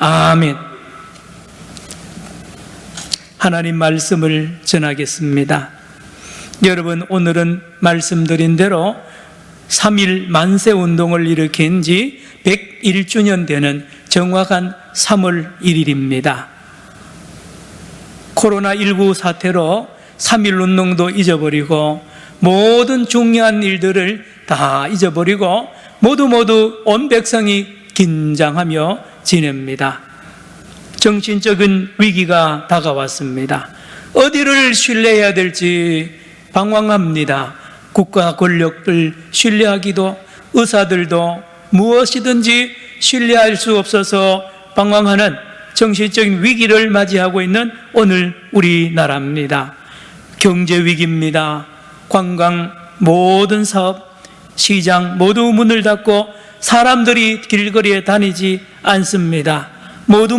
아멘. 하나님 말씀을 전하겠습니다. 여러분, 오늘은 말씀드린 대로 3.1 만세운동을 일으킨 지 101주년 되는 정확한 3월 1일입니다. 코로나19 사태로 3.1운동도 잊어버리고 모든 중요한 일들을 다 잊어버리고 모두 온 백성이 긴장하며 지냅니다. 정신적인 위기가 다가왔습니다. 어디를 신뢰해야 될지 방황합니다. 국가 권력들 신뢰하기도, 의사들도 무엇이든지 신뢰할 수 없어서 방황하는 정신적인 위기를 맞이하고 있는 오늘 우리나라입니다. 경제 위기입니다. 관광, 모든 사업, 시장 모두 문을 닫고 사람들이 길거리에 다니지 않습니다. 모두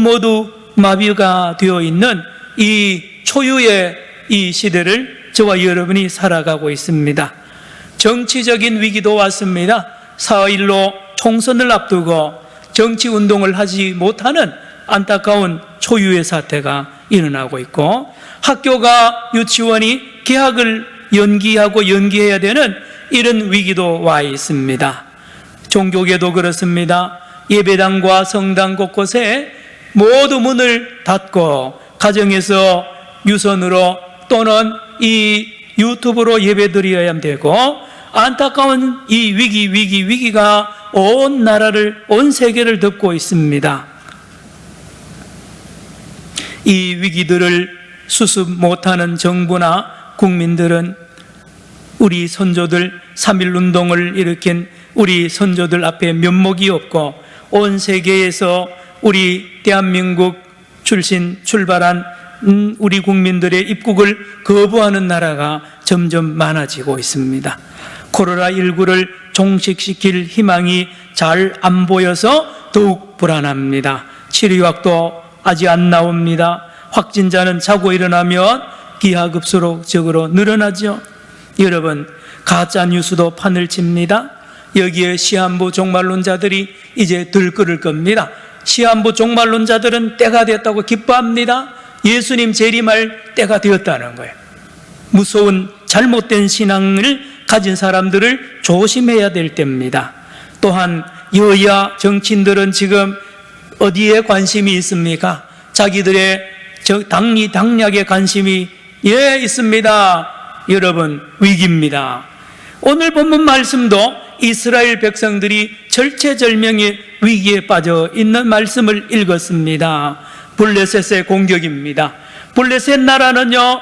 마비가 되어 있는 이 초유의 이 시대를 저와 여러분이 살아가고 있습니다. 정치적인 위기도 왔습니다. 4.1로 총선을 앞두고 정치운동을 하지 못하는 안타까운 초유의 사태가 일어나고 있고, 학교가, 유치원이 개학을 연기해야 되는 이런 위기도 와 있습니다. 종교계도 그렇습니다. 예배당과 성당 곳곳에 모두 문을 닫고 가정에서 유선으로 또는 이 유튜브로 예배드려야 되고, 안타까운 이 위기가 온 나라를, 온 세계를 덮고 있습니다. 이 위기들을 수습 못하는 정부나 국민들은 우리 선조들, 3.1운동을 일으킨 우리 선조들 앞에 면목이 없고, 온 세계에서 우리 대한민국 출발한 우리 국민들의 입국을 거부하는 나라가 점점 많아지고 있습니다. 코로나19를 종식시킬 희망이 잘 안 보여서 더욱 불안합니다. 치료약도 아직 안 나옵니다. 확진자는 자고 일어나면 기하급수적으로 늘어나죠. 여러분, 가짜 뉴스도 판을 칩니다. 여기에 시한부 종말론자들이 이제 들끓을 겁니다. 시한부 종말론자들은 때가 됐다고 기뻐합니다. 예수님 재림할 때가 되었다는 거예요. 무서운 잘못된 신앙을 가진 사람들을 조심해야 될 때입니다. 또한 여야 정치인들은 지금 어디에 관심이 있습니까? 자기들의 당리당략에 관심이 있습니다. 여러분, 위기입니다. 오늘 본문 말씀도 이스라엘 백성들이 절체절명의 위기에 빠져 있는 말씀을 읽었습니다. 블레셋의 공격입니다. 블레셋 나라는요,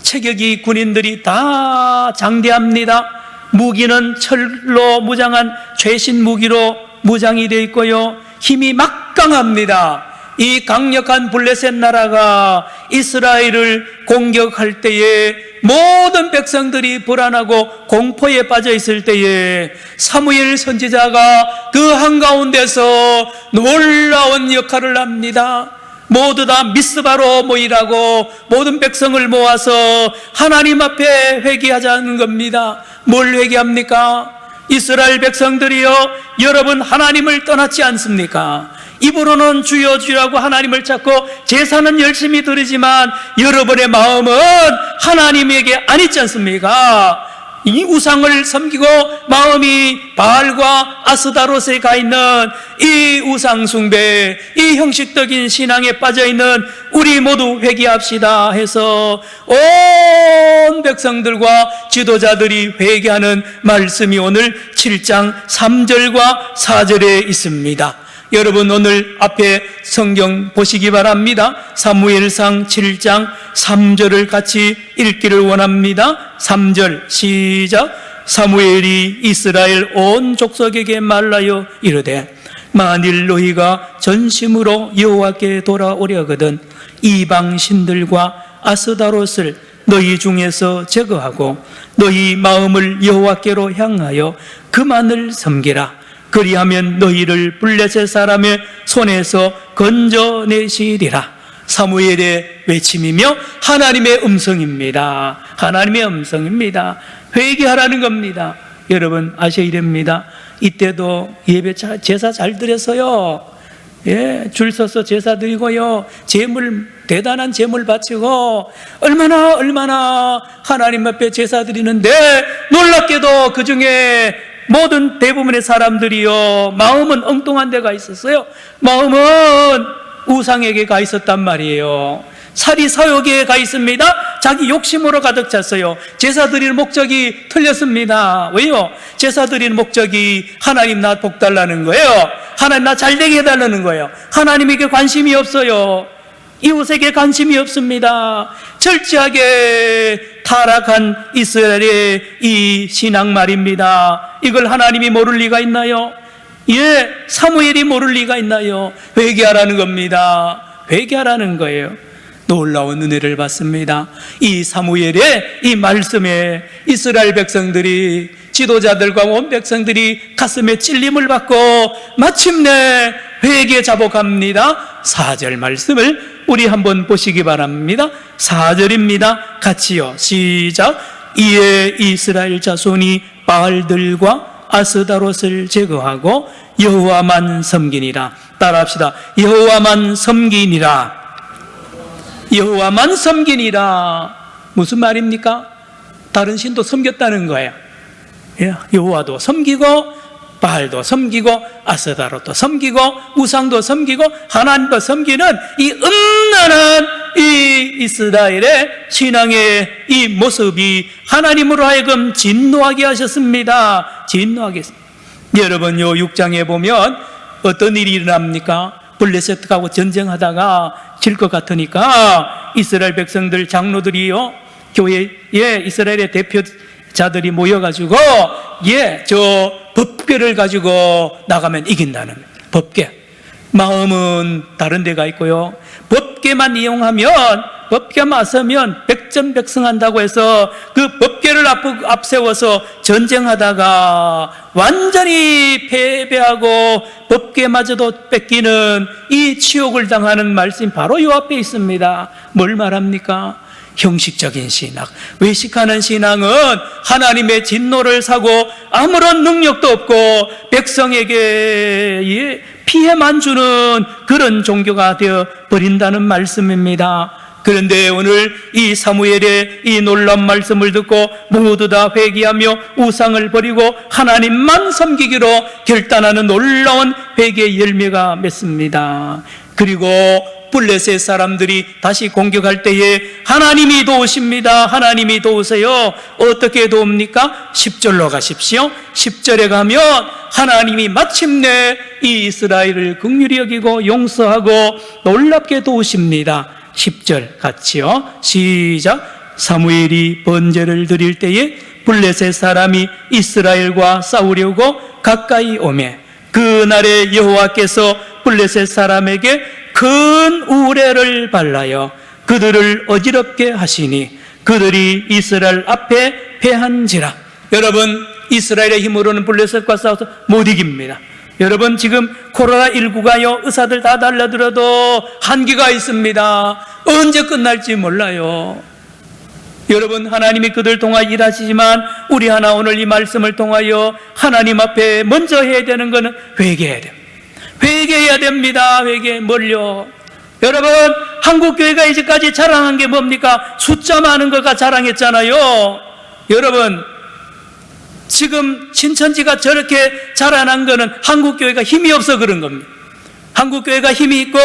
체격이 군인들이 다 장대합니다. 무기는 철로 무장한 최신 무기로 무장이 되어 있고요, 힘이 막강합니다. 이 강력한 블레셋 나라가 이스라엘을 공격할 때에 모든 백성들이 불안하고 공포에 빠져 있을 때에 사무엘 선지자가 그 한가운데서 놀라운 역할을 합니다. 모두 다 미스바로 모이라고 모든 백성을 모아서 하나님 앞에 회개하자는 겁니다. 뭘 회개합니까? 이스라엘 백성들이요, 여러분 하나님을 떠났지 않습니까? 입으로는 주여 주라고 하나님을 찾고 제사는 열심히 드리지만 여러분의 마음은 하나님에게 안 있지 않습니까? 이 우상을 섬기고 마음이 바알과 아스다롯에 가 있는 이 우상 숭배, 이 형식적인 신앙에 빠져 있는 우리 모두 회개합시다 해서 온 백성들과 지도자들이 회개하는 말씀이 오늘 7장 3절과 4절에 있습니다. 여러분, 오늘 앞에 성경 보시기 바랍니다. 사무엘상 7장 3절을 같이 읽기를 원합니다. 3절 시작. 사무엘이 이스라엘 온 족속에게 말하여 이르되, 만일 너희가 전심으로 여호와께 돌아오려거든 이방 신들과 아스다롯을 너희 중에서 제거하고 너희 마음을 여호와께로 향하여 그만을 섬기라. 그리하면 너희를 블레셋 사람의 손에서 건져내시리라. 사무엘의 외침이며 하나님의 음성입니다. 하나님의 음성입니다. 회개하라는 겁니다. 여러분 아셔야 됩니다. 이때도 예배 제사 잘 드려서요, 예, 줄 서서 제사 드리고요, 대단한 제물 바치고 얼마나 하나님 앞에 제사 드리는데, 놀랍게도 그 중에 모든 대부분의 사람들이요, 마음은 엉뚱한 데가 있었어요. 마음은 우상에게 가 있었단 말이에요. 살이 사욕에 가 있습니다. 자기 욕심으로 가득 찼어요. 제사 드리는 목적이 틀렸습니다. 왜요? 제사 드리는 목적이 하나님 나 복 달라는 거예요. 하나님 나 잘되게 해달라는 거예요. 하나님에게 관심이 없어요. 이웃에게 관심이 없습니다. 철저하게 타락한 이스라엘의 이 신앙 말입니다. 이걸 하나님이 모를 리가 있나요? 예, 사무엘이 모를 리가 있나요? 회개하라는 겁니다. 회개하라는 거예요. 놀라운 은혜를 받습니다. 이 사무엘의 이 말씀에 이스라엘 백성들이, 지도자들과 온 백성들이 가슴에 찔림을 받고 마침내 회개 자복합니다. 4절 말씀을 우리 한번 보시기 바랍니다. 4절입니다. 같이요, 시작. 이에 이스라엘 자손이 바알들과 아스다롯을 제거하고 여호와만 섬기니라. 따라합시다. 여호와만 섬기니라. 여호와만 섬기니라. 무슨 말입니까? 다른 신도 섬겼다는 거예요. 여호와도 섬기고, 바알도 섬기고, 아스다롯도 섬기고, 우상도 섬기고, 하나님도 섬기는 이 음란한 이 이스라엘의 신앙의 이 모습이 하나님으로 하여금 진노하게 하셨습니다. 진노하게 했습니다. 여러분, 요 6장에 보면 어떤 일이 일어납니까? 블레셋하고 전쟁하다가 질 것 같으니까 이스라엘 백성들, 장로들이요, 교회에 이스라엘의 대표자들이 모여가지고 저 법궤를 가지고 나가면 이긴다는 법궤. 마음은 다른 데가 있고요, 법궤만 이용하면, 법궤만 서면 백전백승한다고 해서 그 법궤를 앞세워서 전쟁하다가 완전히 패배하고 법궤마저도 뺏기는 이 치욕을 당하는 말씀이 바로 요 앞에 있습니다. 뭘 말합니까? 형식적인 신앙, 외식하는 신앙은 하나님의 진노를 사고 아무런 능력도 없고 백성에게 피해만 주는 그런 종교가 되어 버린다는 말씀입니다. 그런데 오늘 이 사무엘의 이 놀라운 말씀을 듣고 모두 다 회개하며 우상을 버리고 하나님만 섬기기로 결단하는 놀라운 회개의 열매가 맺습니다. 그리고 블레셋 사람들이 다시 공격할 때에 하나님이 도우십니다. 하나님이 도우세요. 어떻게 도웁니까? 10절로 가십시오. 10절에 가면 하나님이 마침내 이 이스라엘을 긍휼히 여기고 용서하고 놀랍게 도우십니다. 10절 같이요, 시작. 사무엘이 번제를 드릴 때에 블레셋 사람이 이스라엘과 싸우려고 가까이 오매 그날에 여호와께서 블레셋 사람에게 큰 우레를 발라여 그들을 어지럽게 하시니 그들이 이스라엘 앞에 패한지라. 여러분, 이스라엘의 힘으로는 블레셋과 싸워서 못 이깁니다. 여러분, 지금 코로나19가요, 의사들 다 달려들어도 한계가 있습니다. 언제 끝날지 몰라요. 여러분, 하나님이 그들 통하여 일하시지만 우리 하나 오늘 이 말씀을 통하여 하나님 앞에 먼저 해야 되는 것은 회개해야 됩니다. 회개해야 됩니다. 회개. 뭘요? 여러분, 한국교회가 이제까지 자랑한 게 뭡니까? 숫자 많은 것과 자랑했잖아요. 여러분, 지금 신천지가 저렇게 자라난 거는 한국교회가 힘이 없어 그런 겁니다. 한국교회가 힘이 있고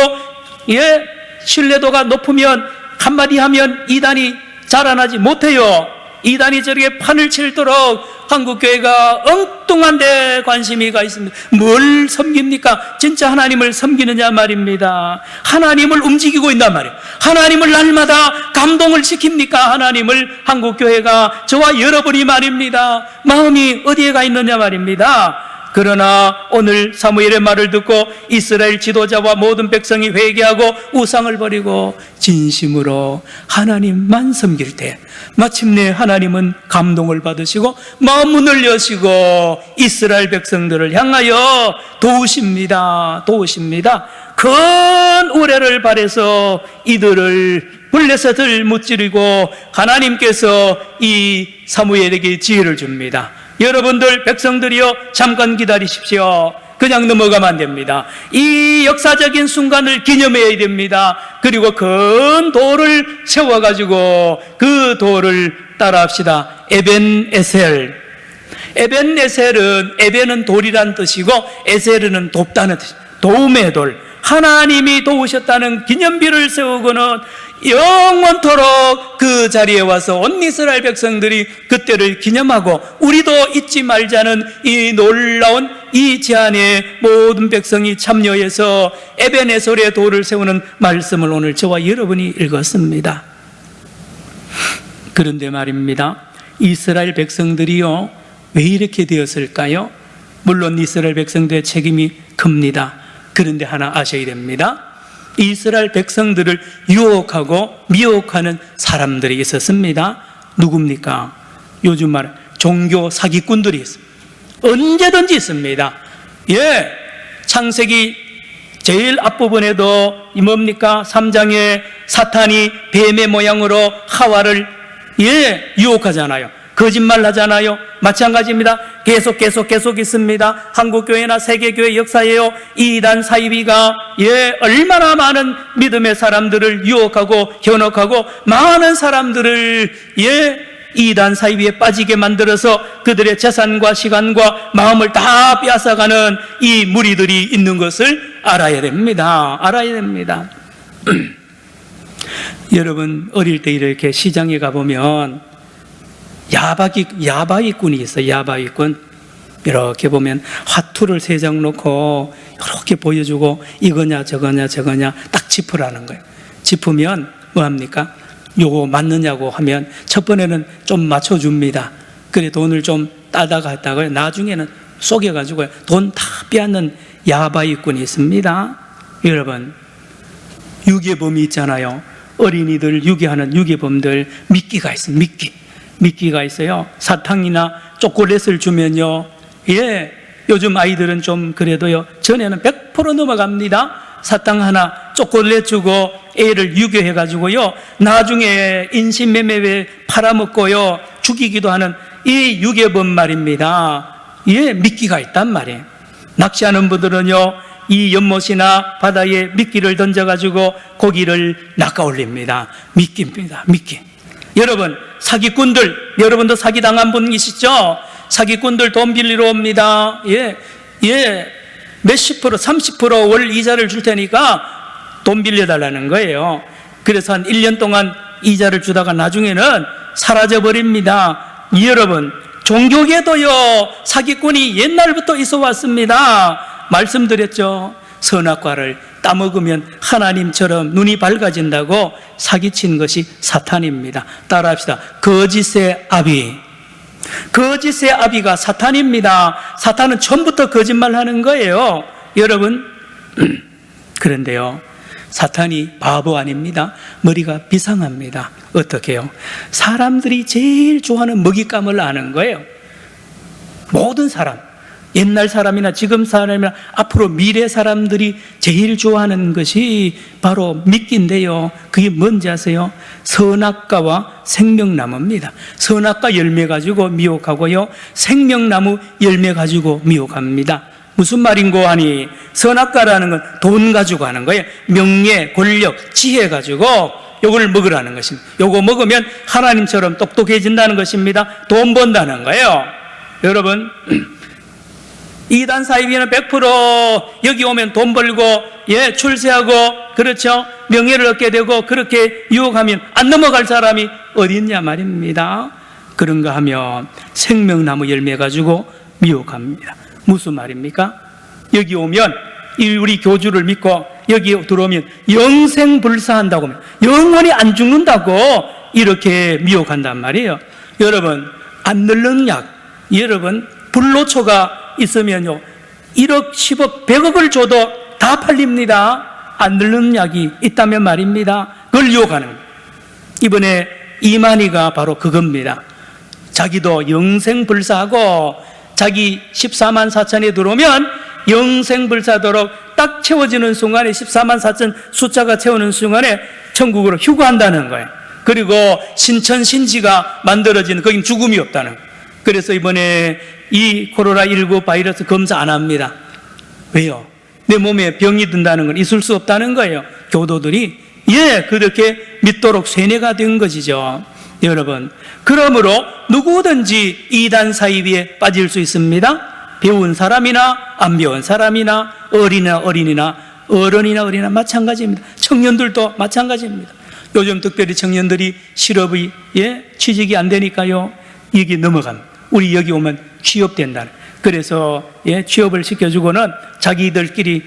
신뢰도가 높으면 한마디 하면 이단이 자라나지 못해요. 이단이 저렇게 판을 치도록 한국교회가 엉뚱한 데 관심이 가 있습니다. 뭘 섬깁니까? 진짜 하나님을 섬기느냐 말입니다. 하나님을 움직이고 있단 말이에요. 하나님을 날마다 감동을 시킵니까? 하나님을 한국교회가, 저와 여러분이 말입니다. 마음이 어디에 가 있느냐 말입니다. 그러나 오늘 사무엘의 말을 듣고 이스라엘 지도자와 모든 백성이 회개하고 우상을 버리고 진심으로 하나님만 섬길 때 마침내 하나님은 감동을 받으시고 마음 문을 여시고 이스라엘 백성들을 향하여 도우십니다. 큰 우레를 발해서 이들을, 블레셋을 무찌르고 하나님께서 이 사무엘에게 지혜를 줍니다. 여러분들 백성들이여 잠깐 기다리십시오. 그냥 넘어가면 안 됩니다. 이 역사적인 순간을 기념해야 됩니다. 그리고 큰 돌을 세워가지고 그 돌을 따라합시다. 에벤 에셀. 에벤 에셀은, 에벤은 돌이란 뜻이고 에셀은 돕다는 뜻, 도움의 돌. 하나님이 도우셨다는 기념비를 세우고는 영원토록 그 자리에 와서 온 이스라엘 백성들이 그때를 기념하고 우리도 잊지 말자는 이 놀라운 이 제안에 모든 백성이 참여해서 에벤에셀의 돌을 세우는 말씀을 오늘 저와 여러분이 읽었습니다. 그런데 말입니다, 이스라엘 백성들이요, 왜 이렇게 되었을까요? 물론 이스라엘 백성들의 책임이 큽니다. 그런데 하나 아셔야 됩니다. 이스라엘 백성들을 유혹하고 미혹하는 사람들이 있었습니다. 누굽니까? 요즘 말 종교 사기꾼들이 있습니다. 언제든지 있습니다. 예, 창세기 제일 앞부분에도 이 뭡니까? 3장에 사탄이 뱀의 모양으로 하와를 유혹하잖아요. 거짓말 하잖아요. 마찬가지입니다. 계속 있습니다. 한국교회나 세계교회 역사에요, 이단 사이비가 얼마나 많은 믿음의 사람들을 유혹하고 현혹하고 많은 사람들을 이단 사이비에 빠지게 만들어서 그들의 재산과 시간과 마음을 다 빼앗아가는 이 무리들이 있는 것을 알아야 됩니다. 알아야 됩니다. 여러분, 어릴 때 이렇게 시장에 가보면 야바위꾼이 있어요. 야바위꾼. 이렇게 보면 화투를 3장 놓고 이렇게 보여주고 이거냐 저거냐 딱 짚으라는 거예요. 짚으면 뭐합니까? 요거 맞느냐고 하면 첫 번에는 좀 맞춰줍니다. 그래 돈을 좀 따다가 했다가 나중에는 속여가지고 돈 다 빼앗는 야바위꾼이 있습니다. 여러분, 유괴범이 있잖아요. 어린이들 유괴하는 유괴범들, 미끼가 있어요. 미끼가 있어요. 사탕이나 초콜릿을 주면요, 요즘 아이들은 좀 그래도요, 전에는 100% 넘어갑니다. 사탕 하나 초콜릿 주고 애를 유괴해가지고요, 나중에 인신매매에 팔아먹고요, 죽이기도 하는 이 유괴범 말입니다. 미끼가 있단 말이에요. 낚시하는 분들은요, 이 연못이나 바다에 미끼를 던져가지고 고기를 낚아올립니다. 미끼입니다. 미끼. 여러분, 사기꾼들, 여러분도 사기당한 분이시죠? 사기꾼들 돈 빌리러 옵니다. 몇십 프로, 30% 월 이자를 줄 테니까 돈 빌려달라는 거예요. 그래서 한 1년 동안 이자를 주다가 나중에는 사라져버립니다. 여러분, 종교계도요, 사기꾼이 옛날부터 있어 왔습니다. 말씀드렸죠. 선악과를 따먹으면 하나님처럼 눈이 밝아진다고 사기친 것이 사탄입니다. 따라합시다. 거짓의 아비가 사탄입니다. 사탄은 처음부터 거짓말하는 거예요. 여러분, 그런데요, 사탄이 바보 아닙니다. 머리가 비상합니다. 어떻게 해요? 사람들이 제일 좋아하는 먹잇감을 아는 거예요. 모든 사람, 옛날 사람이나 지금 사람이나 앞으로 미래 사람들이 제일 좋아하는 것이 바로 미끼인데요, 그게 뭔지 아세요? 선악과와 생명나무입니다. 선악과 열매 가지고 미혹하고요, 생명나무 열매 가지고 미혹합니다. 무슨 말인고 하니, 선악과라는 건 돈 가지고 하는 거예요. 명예, 권력, 지혜 가지고 요걸 먹으라는 것입니다. 요거 먹으면 하나님처럼 똑똑해진다는 것입니다. 돈 번다는 거예요. 여러분, 이단 사이비는 100% 여기 오면 돈 벌고 출세하고, 그렇죠, 명예를 얻게 되고, 그렇게 유혹하면 안 넘어갈 사람이 어디 있냐 말입니다. 그런가 하면 생명나무 열매 가지고 미혹합니다. 무슨 말입니까? 여기 오면, 우리 교주를 믿고 여기 들어오면 영생불사한다고 하면 영원히 안 죽는다고 이렇게 미혹한단 말이에요. 여러분, 안 늙는 약, 여러분, 불로초가 있으면요, 1억, 10억, 100억을 줘도 다 팔립니다. 안 늙는 약이 있다면 말입니다. 그걸 유혹하는 거예요. 이번에 이만희가 바로 그겁니다. 자기도 영생불사하고 자기 14만 4천에 들어오면 영생불사도록 딱 채워지는 순간에, 14만 4천 숫자가 채우는 순간에 천국으로 휴가한다는 거예요. 그리고 신천신지가 만들어지는, 거긴 죽음이 없다는 거예요. 그래서 이번에 이 코로나19 바이러스 검사 안 합니다. 왜요? 내 몸에 병이 든다는 건 있을 수 없다는 거예요. 교도들이 그렇게 믿도록 세뇌가 된 것이죠. 여러분, 그러므로 누구든지 이단 사이비에 빠질 수 있습니다. 배운 사람이나 안 배운 사람이나 어린이나 마찬가지입니다. 청년들도 마찬가지입니다. 요즘 특별히 청년들이 실업이 취직이 안 되니까요, 여기 넘어갑니다. 우리 여기 오면 취업된다는. 그래서 취업을 시켜주고는 자기들끼리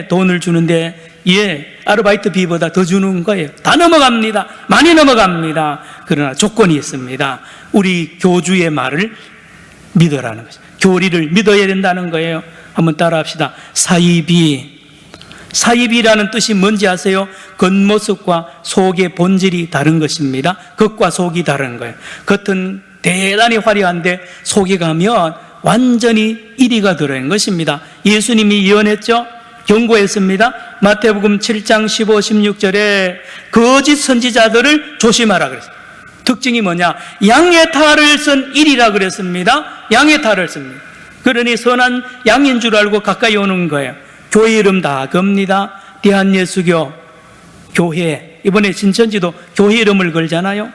돈을 주는데 아르바이트 비보다 더 주는 거예요. 다 넘어갑니다. 많이 넘어갑니다. 그러나 조건이 있습니다. 우리 교주의 말을 믿으라는 거죠. 교리를 믿어야 된다는 거예요. 한번 따라합시다. 사이비라는 뜻이 뭔지 아세요? 겉모습과 속의 본질이 다른 것입니다. 겉과 속이 다른 거예요. 겉은 대단히 화려한데 속에 가면 완전히 이리가 들어있는 것입니다. 예수님이 예언했죠? 경고했습니다. 마태복음 7장 15, 16절에 거짓 선지자들을 조심하라 그랬어요. 특징이 뭐냐? 양의 탈을 쓴 일이라 그랬습니다. 양의 탈을 씁니다. 그러니 선한 양인 줄 알고 가까이 오는 거예요. 교회 이름 다 겁니다. 대한예수교 교회, 이번에 신천지도 교회 이름을 걸잖아요.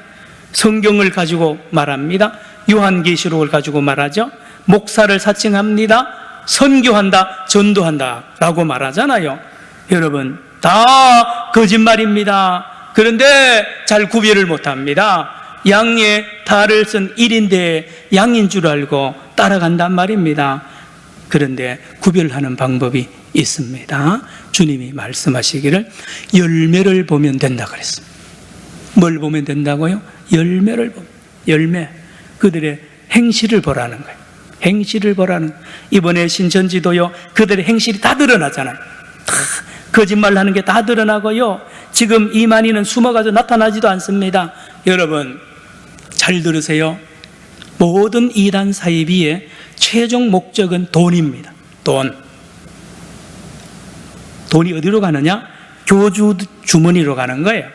성경을 가지고 말합니다. 요한계시록을 가지고 말하죠. 목사를 사칭합니다. 선교한다, 전도한다 라고 말하잖아요. 여러분, 다 거짓말입니다. 그런데 잘 구별을 못합니다. 양의 탈을 쓴 일인데 양인 줄 알고 따라간단 말입니다. 그런데 구별하는 방법이 있습니다. 주님이 말씀하시기를 열매를 보면 된다 그랬습니다. 뭘 보면 된다고요? 열매를 보면. 열매, 그들의 행실을 보라는 거예요. 행실을 보라는. 이번에 신천지도요, 그들의 행실이 다 드러나잖아요. 다 거짓말 하는 게 다 드러나고요, 지금 이만희는 숨어가지고 나타나지도 않습니다. 여러분 잘 들으세요. 모든 이단 사이비의 최종 목적은 돈입니다. 돈이 어디로 가느냐? 교주 주머니로 가는 거예요.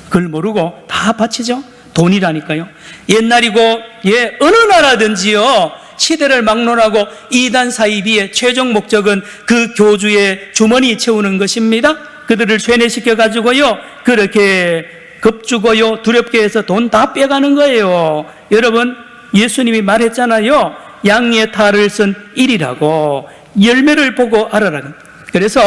그걸 모르고 다 바치죠. 돈이라니까요. 옛날이고 어느 나라든지요, 시대를 막론하고 이단 사이비의 최종 목적은 그 교주의 주머니 채우는 것입니다. 그들을 쇠뇌시켜 가지고요, 그렇게 겁주고요, 두렵게 해서 돈 다 빼가는 거예요. 여러분, 예수님이 말했잖아요. 양의 탈을 쓴 일이라고. 열매를 보고 알아라. 그래서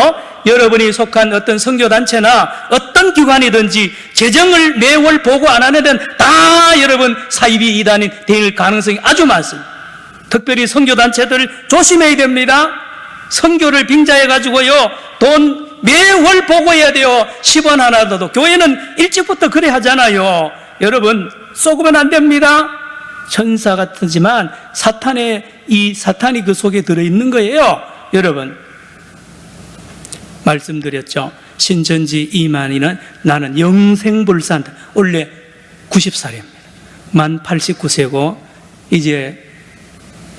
여러분이 속한 어떤 선교단체나 어떤 기관이든지 재정을 매월 보고 안 하는 데는 다 여러분 사이비 이단이 될 가능성이 아주 많습니다. 특별히 선교단체들 조심해야 됩니다. 선교를 빙자해가지고요, 돈 매월 보고 해야 돼요. 10원 하나도. 교회는 일찍부터 그래 하잖아요. 여러분, 쏘으면 안 됩니다. 천사 같지만 사탄이 그 속에 들어있는 거예요. 여러분, 말씀드렸죠. 신천지 이만희는 나는 영생불사한다. 원래 90살입니다. 만 89세고 이제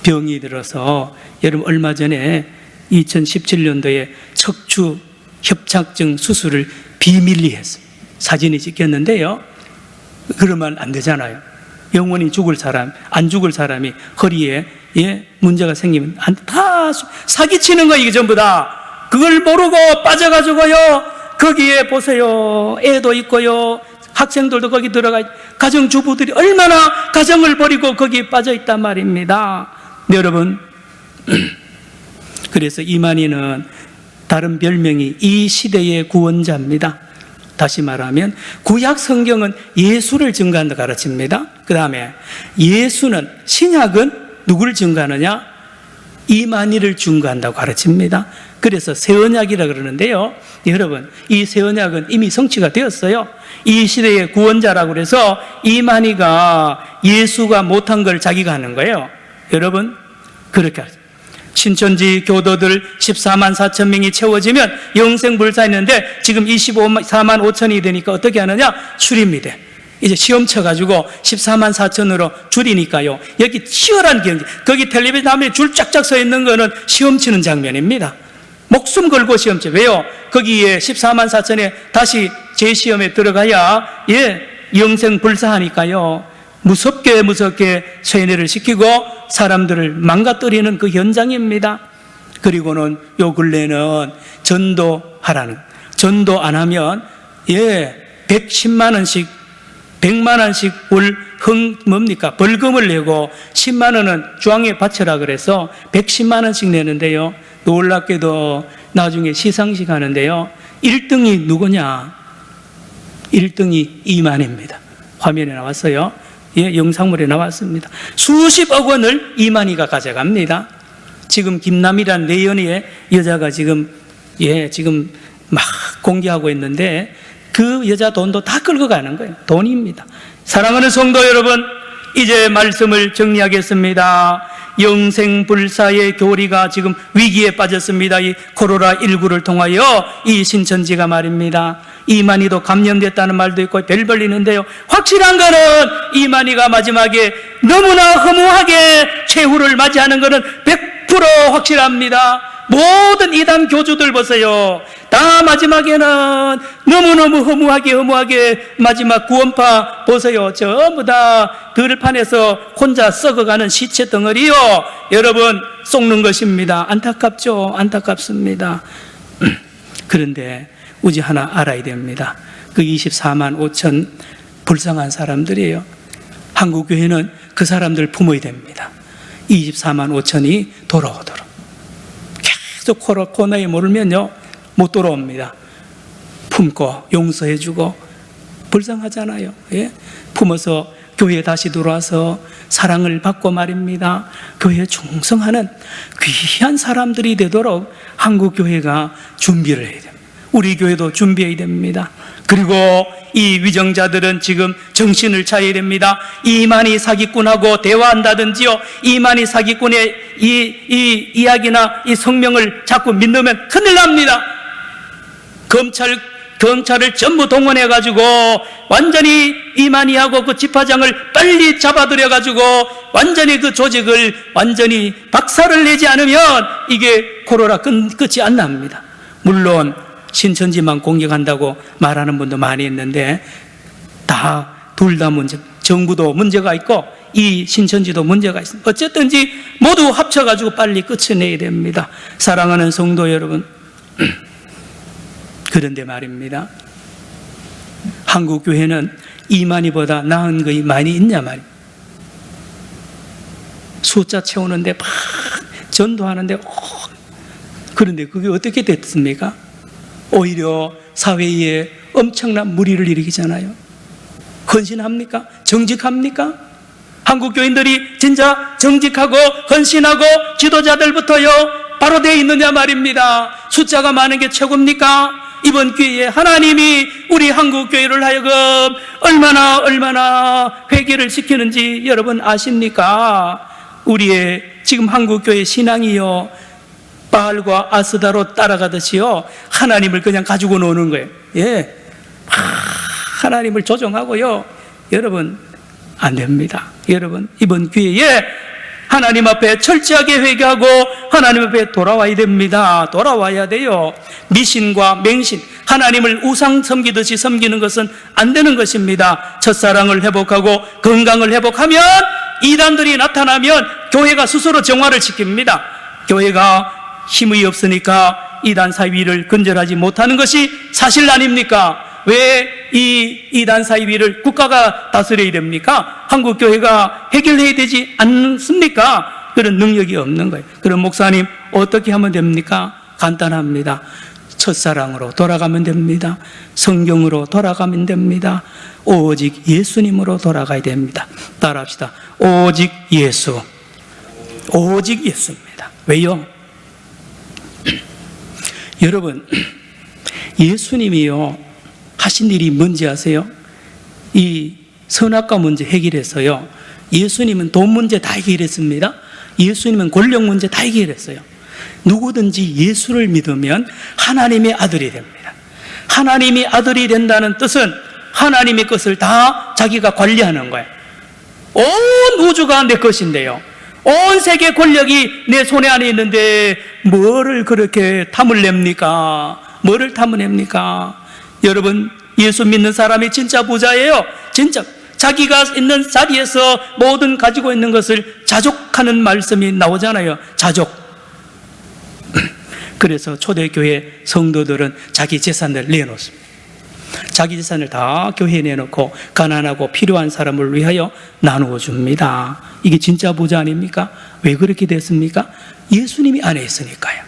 병이 들어서, 여러분 얼마 전에 2017년도에 척추 협착증 수술을 비밀리 했어요. 사진이 찍혔는데요, 그러면 안 되잖아요. 영원히 죽을 사람, 안 죽을 사람이 허리에 문제가 생기면 다 사기치는 거예요. 이게 전부 다. 그걸 모르고 빠져가지고요, 거기에 보세요, 애도 있고요, 학생들도 거기 들어가, 가정주부들이 얼마나 가정을 버리고 거기에 빠져 있단 말입니다. 네, 여러분, 그래서 이만희는 다른 별명이 이 시대의 구원자입니다. 다시 말하면 구약 성경은 예수를 증거한다 가르칩니다. 그 다음에 예수는, 신약은 누구를 증거하느냐? 이만희를 증거한다고 가르칩니다. 그래서 새 언약이라 그러는데요, 여러분, 이 새 언약은 이미 성취가 되었어요. 이 시대의 구원자라고 그래서 이만희가 예수가 못한 걸 자기가 하는 거예요. 여러분, 그렇게 하죠. 신천지 교도들 14만 4천 명이 채워지면 영생불사했는데 지금 24만 5천이 되니까 어떻게 하느냐? 줄입니다. 이제 시험 쳐가지고 14만 4천으로 줄이니까요, 여기 치열한 경기, 거기 텔레비전 화면에 줄 쫙쫙 서 있는 거는 시험 치는 장면입니다. 목숨 걸고 시험 쳐. 왜요? 거기에 14만 4천에 다시 재시험에 들어가야 영생불사하니까요, 무섭게 세뇌를 시키고 사람들을 망가뜨리는 그 현장입니다. 그리고는 요 근래는 전도하라는, 전도 안 하면 110만 원씩 100만 원씩 벌금을 내고 10만 원은 중앙에 바쳐라 그래서 110만 원씩 내는데요. 놀랍게도 나중에 시상식 하는데요. 1등이 누구냐? 1등이 이만희입니다. 화면에 나왔어요. 영상물에 나왔습니다. 수십억 원을 이만희가 가져갑니다. 지금 김남이라는 내연의 여자가 지금 막 공개하고 있는데 그 여자 돈도 다 끌고 가는 거예요. 돈입니다. 사랑하는 성도 여러분, 이제 말씀을 정리하겠습니다. 영생불사의 교리가 지금 위기에 빠졌습니다. 이 코로나19를 통하여 이 신천지가 말입니다. 이만희도 감염됐다는 말도 있고 별 벌리는데요. 확실한 거는 이만희가 마지막에 너무나 허무하게 최후를 맞이하는 거는 100% 확실합니다. 모든 이단 교주들 보세요. 다 마지막에는 너무너무 허무하게 마지막 구원파 보세요. 전부 다 들판에서 혼자 썩어가는 시체 덩어리요. 여러분, 썩는 것입니다. 안타깝죠? 안타깝습니다. 그런데 우리 하나 알아야 됩니다. 그 24만 5천 불쌍한 사람들이에요. 한국교회는 그 사람들 품어야 됩니다. 24만 5천이 돌아오도록. 계속 코로나에 몰면요 못 돌아옵니다. 품고 용서해주고 불쌍하잖아요. 품어서 교회에 다시 들어와서 사랑을 받고 말입니다. 교회에 충성하는 귀한 사람들이 되도록 한국교회가 준비를 해야 됩니다. 우리 교회도 준비해야 됩니다. 그리고 이 위정자들은 지금 정신을 차려야 됩니다. 이만희 사기꾼하고 대화한다든지요, 이만희 사기꾼의 이 이야기나 이 성명을 자꾸 믿으면 큰일 납니다. 경찰을 전부 동원해가지고 완전히 이만희하고 그 집화장을 빨리 잡아들여가지고 완전히 그 조직을 완전히 박살을 내지 않으면 이게 코로나 끝이 안 납니다. 물론 신천지만 공격한다고 말하는 분도 많이 있는데 둘 다 문제, 정부도 문제가 있고 이 신천지도 문제가 있습니다. 어쨌든지 모두 합쳐가지고 빨리 끝내야 됩니다. 사랑하는 성도 여러분, 그런데 말입니다. 한국교회는 이만희보다 나은 것이 많이 있냐 말입니다. 숫자 채우는데 막 전도하는데 그런데 그게 어떻게 됐습니까? 오히려 사회에 엄청난 무리를 일으키잖아요. 헌신합니까? 정직합니까? 한국 교인들이 진짜 정직하고 헌신하고 지도자들부터요 바로 되어 있느냐 말입니다. 숫자가 많은 게 최고입니까? 이번 기회에 하나님이 우리 한국 교회를 하여금 얼마나 회개를 시키는지 여러분 아십니까? 우리의 지금 한국 교회 신앙이요 바알과 아스다로 따라가듯이요 하나님을 그냥 가지고 노는 거예요. 하나님을 조종하고요. 여러분 안 됩니다. 여러분 이번 기회에 하나님 앞에 철저하게 회개하고 하나님 앞에 돌아와야 됩니다. 돌아와야 돼요. 미신과 맹신, 하나님을 우상 섬기듯이 섬기는 것은 안 되는 것입니다. 첫사랑을 회복하고 건강을 회복하면 이단들이 나타나면 교회가 스스로 정화를 시킵니다. 교회가 힘이 없으니까 이단 사이비를 근절하지 못하는 것이 사실 아닙니까? 왜 이 이단 사이비를 국가가 다스려야 됩니까? 한국교회가 해결해야 되지 않습니까? 그런 능력이 없는 거예요. 그럼 목사님 어떻게 하면 됩니까? 간단합니다. 첫사랑으로 돌아가면 됩니다. 성경으로 돌아가면 됩니다. 오직 예수님으로 돌아가야 됩니다. 따라합시다. 오직 예수. 오직 예수입니다. 왜요? 여러분, 예수님이요 하신 일이 뭔지 아세요? 이 선악과 문제 해결했어요. 예수님은 돈 문제 다 해결했습니다. 예수님은 권력 문제 다 해결했어요. 누구든지 예수를 믿으면 하나님의 아들이 됩니다. 하나님이 아들이 된다는 뜻은 하나님의 것을 다 자기가 관리하는 거예요. 온 우주가 내 것인데요, 온 세계 권력이 내 손에 안에 있는데 뭐를 그렇게 탐을 냅니까? 뭐를 탐을 냅니까? 여러분, 예수 믿는 사람이 진짜 부자예요. 진짜 자기가 있는 자리에서 모든 가지고 있는 것을 자족하는 말씀이 나오잖아요. 자족. 그래서 초대교회 성도들은 자기 재산을 내놓습니다. 자기 재산을 다 교회에 내놓고 가난하고 필요한 사람을 위하여 나누어 줍니다. 이게 진짜 부자 아닙니까? 왜 그렇게 됐습니까? 예수님이 안에 있으니까요.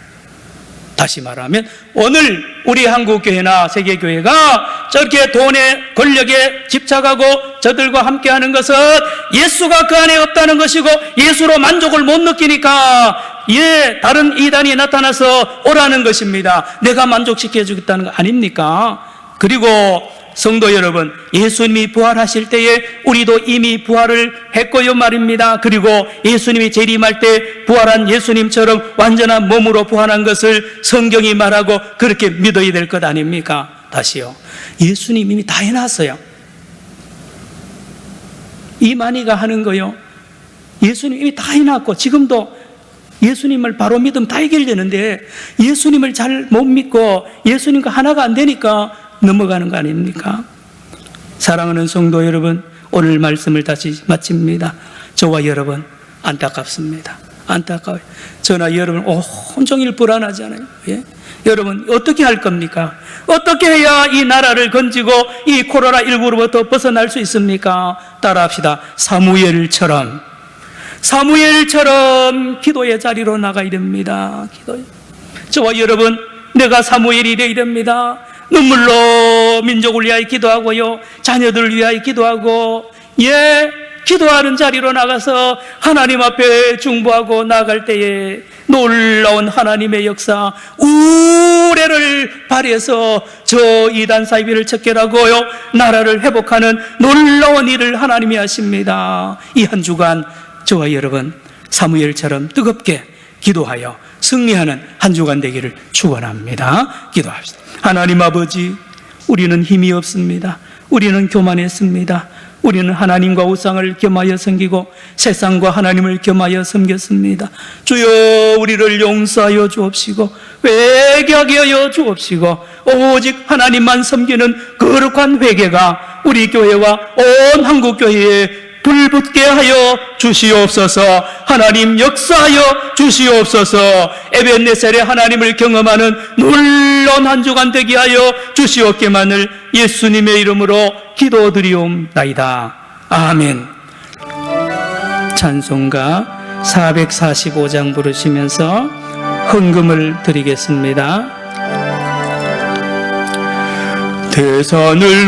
다시 말하면 오늘 우리 한국교회나 세계교회가 저렇게 돈에 권력에 집착하고 저들과 함께하는 것은 예수가 그 안에 없다는 것이고 예수로 만족을 못 느끼니까 다른 이단이 나타나서 오라는 것입니다. 내가 만족시켜 주겠다는 거 아닙니까? 그리고 성도 여러분, 예수님이 부활하실 때에 우리도 이미 부활을 했고요 말입니다. 그리고 예수님이 재림할 때 부활한 예수님처럼 완전한 몸으로 부활한 것을 성경이 말하고 그렇게 믿어야 될 것 아닙니까? 다시요, 예수님 이미 다 해놨어요. 이만희가 하는 거요, 예수님 이미 다 해놨고 지금도 예수님을 바로 믿으면 다 해결되는데 예수님을 잘 못 믿고 예수님과 하나가 안 되니까 넘어가는 거 아닙니까? 사랑하는 성도 여러분, 오늘 말씀을 다시 마칩니다. 저와 여러분 안타깝습니다. 안타까워요. 저나 여러분 온종일 불안하잖아요. 예? 여러분 어떻게 할 겁니까? 어떻게 해야 이 나라를 건지고 이 코로나19로부터 벗어날 수 있습니까? 따라합시다. 사무엘처럼 기도의 자리로 나가야 됩니다. 기도요. 저와 여러분, 내가 사무엘이 되어야 됩니다. 눈물로 민족을 위하여 기도하고요, 자녀들을 위하여 기도하고, 기도하는 자리로 나가서 하나님 앞에 중보하고 나갈 때에 놀라운 하나님의 역사, 우레를 발휘해서 저 이단 사이비를 척결하고요, 나라를 회복하는 놀라운 일을 하나님이 하십니다. 이 한 주간 저와 여러분 사무엘처럼 뜨겁게 기도하여 승리하는 한 주간 되기를 축원합니다. 기도합시다. 하나님 아버지, 우리는 힘이 없습니다. 우리는 교만했습니다. 우리는 하나님과 우상을 겸하여 섬기고 세상과 하나님을 겸하여 섬겼습니다. 주여, 우리를 용서하여 주옵시고 회개하게 하여 주옵시고 오직 하나님만 섬기는 거룩한 회개가 우리 교회와 온 한국교회에 불붙게 하여 주시옵소서. 하나님 역사하여 주시옵소서. 에벤네셀의 하나님을 경험하는 놀라운 한 주간 되게 하여 주시옵기만을 예수님의 이름으로 기도드리옵나이다. 아멘. 찬송가 445장 부르시면서 헌금을 드리겠습니다. 대산을